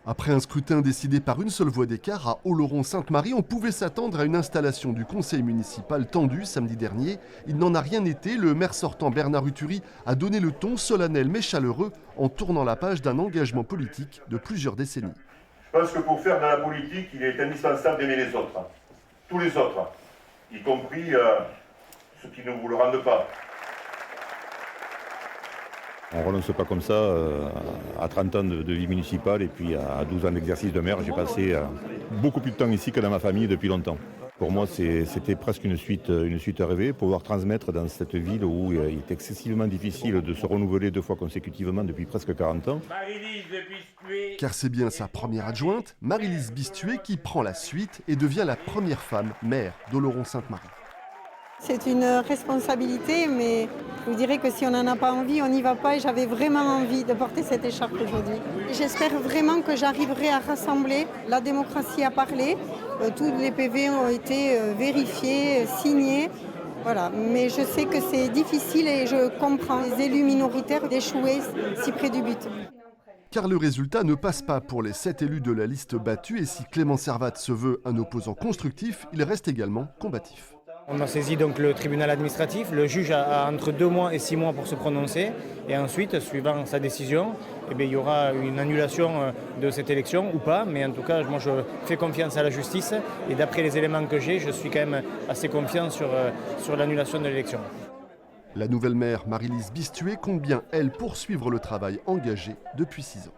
Après un scrutin décidé par une seule voix d'écart à Oloron-Sainte-Marie, on pouvait s'attendre à une installation du conseil municipal tendue samedi dernier. Il n'en a rien été. Le maire sortant Bernard Uturi a donné le ton solennel mais chaleureux en tournant la page d'un engagement politique de plusieurs décennies. Je pense que pour faire de la politique, il est indispensable d'aimer les autres. Tous les autres, y compris ceux qui ne vous le rendent pas. On ne relance pas comme ça à 30 ans de vie municipale et puis à 12 ans d'exercice de maire. J'ai passé beaucoup plus de temps ici que dans ma famille depuis longtemps. Pour moi, c'était presque une suite rêvée, pouvoir transmettre dans cette ville où il est excessivement difficile de se renouveler 2 fois consécutivement depuis presque 40 ans. Car c'est bien sa première adjointe, Marie-Lise Bistuet, qui prend la suite et devient la première femme maire d'Oloron-Sainte-Marie. C'est une responsabilité, mais je vous dirais que si on n'en a pas envie, on n'y va pas et j'avais vraiment envie de porter cette écharpe aujourd'hui. J'espère vraiment que j'arriverai à rassembler. La démocratie a parlé, tous les PV ont été vérifiés, signés. Voilà. Mais je sais que c'est difficile et je comprends les élus minoritaires d'échouer si près du but. Car le résultat ne passe pas pour les 7 élus de la liste battue et si Clément Servat se veut un opposant constructif, il reste également combatif. On a saisi donc le tribunal administratif, le juge a entre 2 mois et 6 mois pour se prononcer et ensuite, suivant sa décision, il y aura une annulation de cette élection ou pas, mais en tout cas moi je fais confiance à la justice et d'après les éléments que j'ai, je suis quand même assez confiant sur l'annulation de l'élection. La nouvelle maire Marie-Lise Bistuet compte bien, elle, poursuivre le travail engagé depuis 6 ans.